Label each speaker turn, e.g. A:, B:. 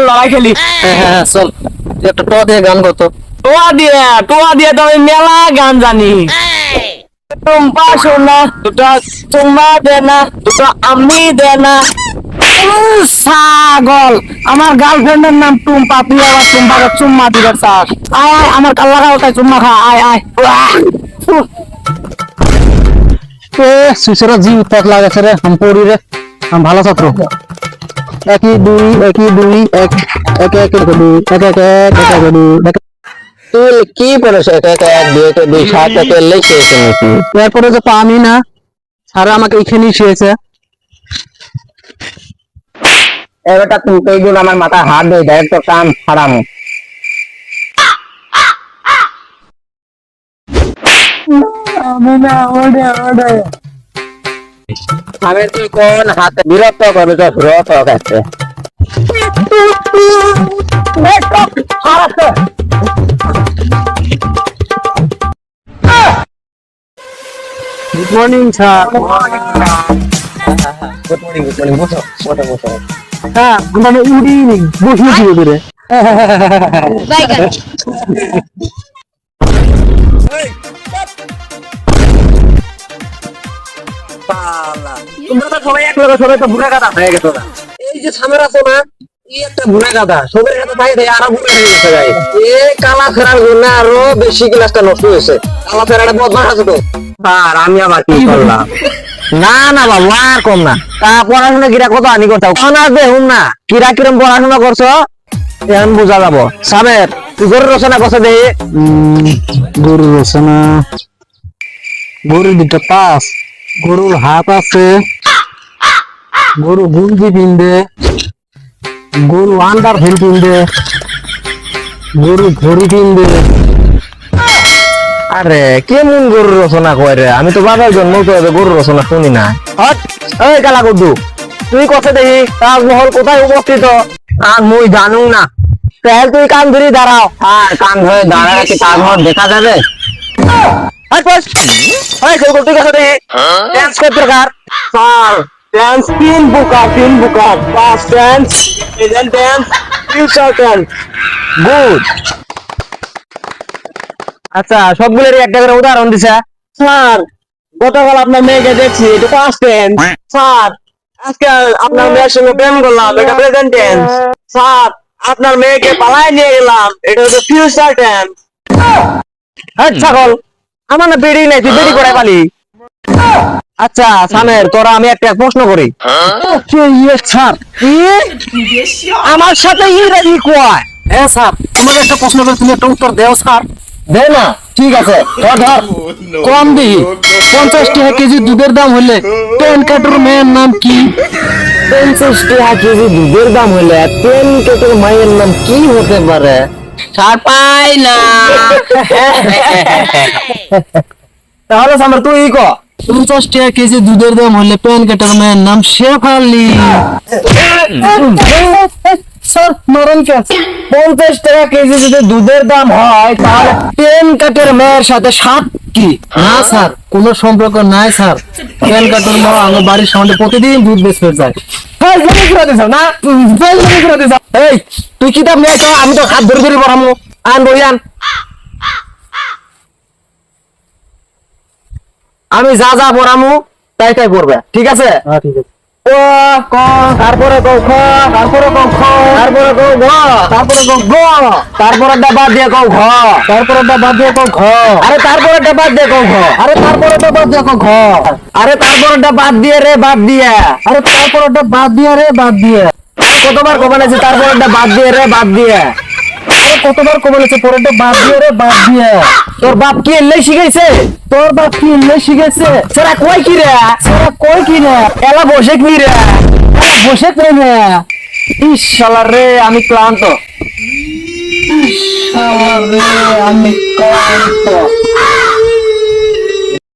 A: লড়াই খেলি।
B: হ্যাঁ চল, একটা ট দিয়ে গান কত
A: টোয়া দিয়ে তো আমি মেলা গান জানি। টুম্পা সোনা দুটো চুম্মা দে না, দুটো আমি দে না। ছাগল, আমার গার্লফ্রেন্ডের নাম টুম্পা, তুই আবার টুম্পাকে চুম্মা দিবে চাস? আয় আয়, আমার কাল্লা খাও, তাই চুম্মা খা, আয় আয়।
B: সুইসেরা জি উৎপাত লাগাছে রে, আমি পড়ি রে, আমি ভালো ছাত্র। একই দুই এক এক এক দুই এক এক এক এক দুই। তুই কি পড়েছ? এক এক এক দুই এক দুই সাত এক লিখেছে নাকি? এরপরে যে পানি না, স্যার আমাকে এখানেই শিখেছে। এবারটা তুমি এইগুলো আমার মাথা হাত দিয়ে দেয়, তো কাম হারাম। আমি তুই কোন হাতে বিরক্ত করবে? তো বিরক্ত কাছে good morning sir. Good morning বসো বসো বসো। হ্যাঁ আমরা উড়িনি, বসিয়েছি ওদের। তোমরা তো সবাই এক লোক, সবাই তো বুড়া গাদা হয়ে গেছো না। এই যে সামনে আছো না, এই একটা বুড়া গাদা, সবের হাতে পাই দেয়, আরো বুড়া হয়ে গেছে ভাই। এই কালা ফেরার জন্য আরো বেশি ক্লাসটা নষ্ট হয়েছে। কালা ফেরাটা বদমাশ আছে তো। আর আমি আবার কি করলাম? না না বাবু, আর কম না। তা পড়াশোনা কিরা কত আনি করতাম? অনার্স দেখুন না, কিরা কিরম পড়াশোনা করছো এখন বোঝা যাবো। সাবের তুই গরুর রচনা করছো দেখি। গরুর রচনা, গরুর দুটো পাশ, গরুর হাত আছে, গরু গুঞ্জি পিনবে, গরু আন্ডার ফেল পিনবে, গরু ঘড়ি পিনবে। আরে কেমন গরুর রচনা কয় রে? আমি তো বাবার জন্ম তো গরুর রচনা শুনি না। ওই কালা গুড্ডু, তুই কথা দেখি তাজমহল কোথায় অবস্থিত? আর মুই জানু না। তাহলে তুই কান ধরে দাঁড়াও। আর কান ধরে দাঁড়ালে কি তাজমহল দেখা যাবে? আচ্ছা, সবগুলোরই একটা করে উদাহরণ দিছে।
A: স্যার, গতকাল আপনার মেয়েকে দেখছি, এটা পাস্ট টেন্স। স্যার, আজকে আপনার মেয়ের সঙ্গে প্রেম করলাম, এটা প্রেজেন্ট টেন্স। স্যার, আপনার মেয়েকে পালায় নিয়ে গেলাম, এটা হচ্ছে ফিউচার টেন্স।
B: ছাগল, আমার না বেড়ি নাই, তুই বেড়ি করে পালি। আচ্ছা সামের, তোরা আমি একটা প্রশ্ন করি। স্যার, আমার সাথে ইংরেজি কয়? হ্যাঁ স্যার, তোমাকে একটা প্রশ্ন করে তুমি একটা উত্তর দেও স্যার। দে না, ঠিক আছে। ধর কম দিই, 50 টাকা কেজি দুধের দাম হলে পেন কাটার মেয়ের নাম কি? 50 টাকা কেজি দুধের দাম হলে পেন কাটার মায়ের নাম কি হতে পারে?
A: স্যার, পাই না।
B: তাহলে সামর তুই ক। 50 টাকা কেজি দুধের দাম হলে পেন কাটার মেয়ের নাম শেফালি। স্যার মারণ কে? 50 টাকা কেজি যদি দুধের দাম হয়, তাহলে পেন কাটার মেয়ের সাথে সাপ কি? না স্যার, কোনো সম্পর্ক নাই স্যার। পেন কাটার মা আমার বাড়ির সামনে প্রতিদিন দুধ বেচতে যায়। এই তুই কিতাব নিয়ে আয়, আমি তো হাত ধরে ধরে পড়ামো। আন বই আন। আমি যা যা পড়ামু তাই তাই পড়বে, ঠিক আছে? ঠিক আছে। ও ক, তারপরে ক খ, তারপরে ক খ, তারপরে ক গ, তারপরে ক গ, তারপরে বাদ দিয়ে ক ঘ, তারপরে বাদ দিয়ে ক ঘ, আরে তারপরে বাদ দিয়ে ক ঘ, আরে তারপরে বাদ দিয়ে ক ঘ, আরে তারপরে বাদ দিয়ে রে বাদ দিয়ে, আরে তারপরে বাদ দিয়ে রে বাদ দিয়ে। কতবার কব বলেছে তারপরে বাদ দিয়ে রে বাদ দিয়ে? আরে কতবার কব বলেছে পরেরটা বাদ দিয়ে রে বাদ দিয়ে? তোর বাপ কি এলে শিখাইছে? তোর বাপ কি এলে শিখাইছে? সেরা কই কি রে? সেরা কই কি রে? এলা বসে কি রে? এলা বসে কই রে? ইস শালা রে, আমি ক্লান্ত। ইস শালা রে, আমি ক্লান্ত।